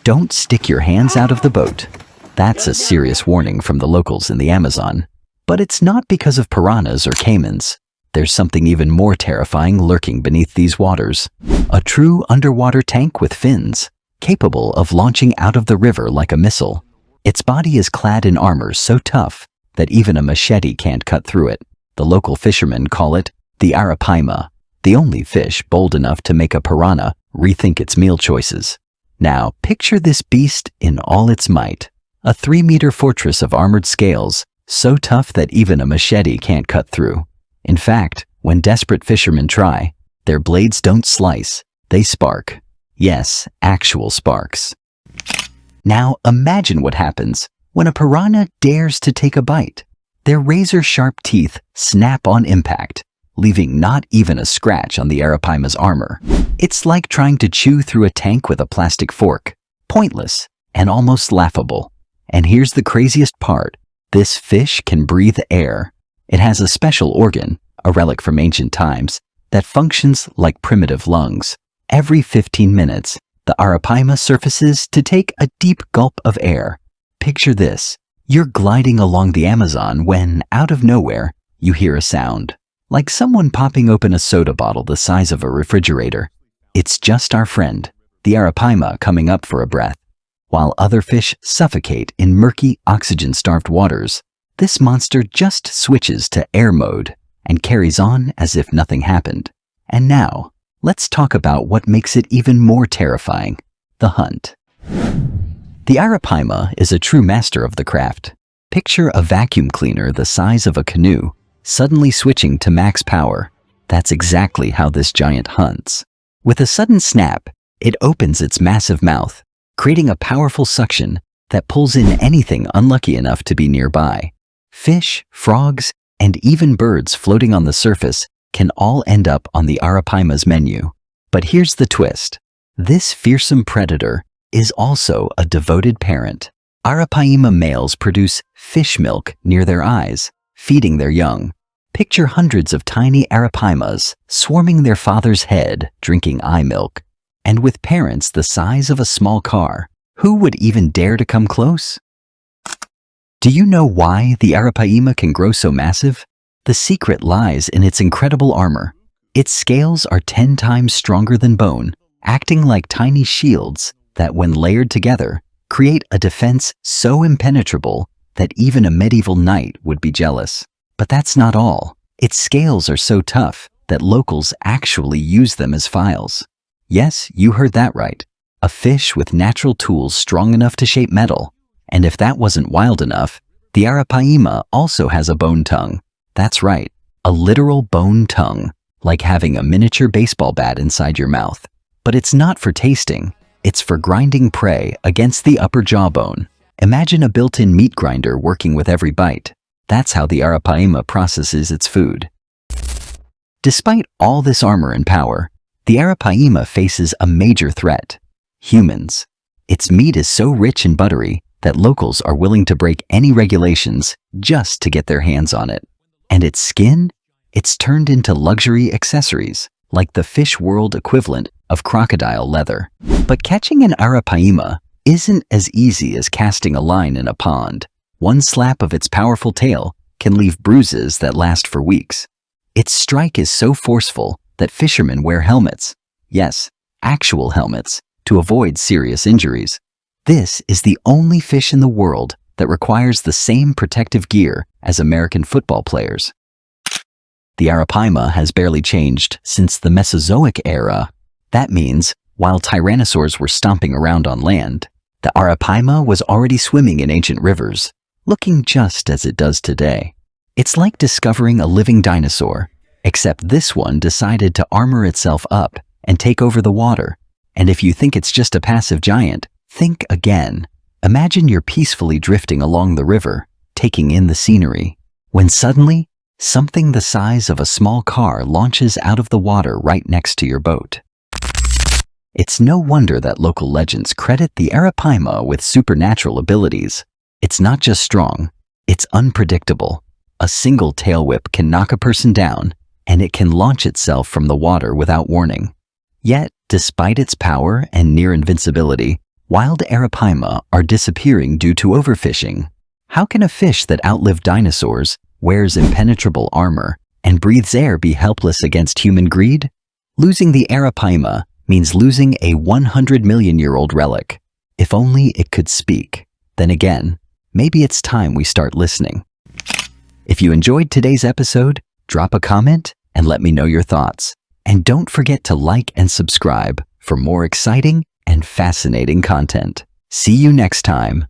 Don't stick your hands out of the boat. That's a serious warning from the locals in the Amazon. But it's not because of piranhas or caimans. There's something even more terrifying lurking beneath these waters. A true underwater tank with fins, capable of launching out of the river like a missile. Its body is clad in armor so tough that even a machete can't cut through it. The local fishermen call it the arapaima, the only fish bold enough to make a piranha rethink its meal choices. Now, picture this beast in all its might. A 3-meter fortress of armored scales, so tough that even a machete can't cut through. In fact, when desperate fishermen try, their blades don't slice, they spark. Yes, actual sparks. Now imagine what happens when a piranha dares to take a bite. Their razor-sharp teeth snap on impact, leaving not even a scratch on the arapaima's armor. It's like trying to chew through a tank with a plastic fork. Pointless and almost laughable. And here's the craziest part. This fish can breathe air. It has a special organ, a relic from ancient times, that functions like primitive lungs. Every 15 minutes, the arapaima surfaces to take a deep gulp of air. Picture this. You're gliding along the Amazon when, out of nowhere, you hear a sound. Like someone popping open a soda bottle the size of a refrigerator. It's just our friend, the arapaima, coming up for a breath. While other fish suffocate in murky, oxygen-starved waters, this monster just switches to air mode and carries on as if nothing happened. And now, let's talk about what makes it even more terrifying: the hunt. The arapaima is a true master of the craft. Picture a vacuum cleaner the size of a canoe suddenly switching to max power. That's exactly how this giant hunts. With a sudden snap, it opens its massive mouth, creating a powerful suction that pulls in anything unlucky enough to be nearby. Fish, frogs, and even birds floating on the surface can all end up on the arapaima's menu. But here's the twist. This fearsome predator is also a devoted parent. Arapaima males produce fish milk near their eyes, feeding their young. Picture hundreds of tiny arapaimas swarming their father's head, drinking eye milk. And with parents the size of a small car, who would even dare to come close? Do you know why the arapaima can grow so massive? The secret lies in its incredible armor. Its scales are 10 times stronger than bone, acting like tiny shields that, when layered together, create a defense so impenetrable that even a medieval knight would be jealous. But that's not all. Its scales are so tough that locals actually use them as files. Yes, you heard that right. A fish with natural tools strong enough to shape metal. And if that wasn't wild enough, the arapaima also has a bone tongue. That's right, a literal bone tongue, like having a miniature baseball bat inside your mouth. But it's not for tasting, it's for grinding prey against the upper jawbone. Imagine a built-in meat grinder working with every bite. That's how the arapaima processes its food. Despite all this armor and power, the arapaima faces a major threat: humans. Its meat is so rich and buttery that locals are willing to break any regulations just to get their hands on it. And its skin? It's turned into luxury accessories, like the fish world equivalent of crocodile leather. But catching an arapaima isn't as easy as casting a line in a pond. One slap of its powerful tail can leave bruises that last for weeks. Its strike is so forceful that fishermen wear helmets. Yes, actual helmets, to avoid serious injuries. This is the only fish in the world that requires the same protective gear as American football players. The arapaima has barely changed since the Mesozoic era. That means, while tyrannosaurs were stomping around on land, the arapaima was already swimming in ancient rivers, looking just as it does today. It's like discovering a living dinosaur, except this one decided to armor itself up and take over the water. And if you think it's just a passive giant, think again. Imagine you're peacefully drifting along the river, taking in the scenery, when suddenly, something the size of a small car launches out of the water right next to your boat. It's no wonder that local legends credit the arapaima with supernatural abilities. It's not just strong, it's unpredictable. A single tail whip can knock a person down, and it can launch itself from the water without warning. Yet, despite its power and near invincibility, Wild arapaima are disappearing due to overfishing. How can a fish that outlived dinosaurs, wears impenetrable armor, and breathes air be helpless against human greed? Losing the arapaima means losing a 100-million-year-old relic. If only it could speak. Then again, maybe it's time we start listening. If you enjoyed today's episode, drop a comment and let me know your thoughts. And don't forget to like and subscribe for more exciting and fascinating content. See you next time.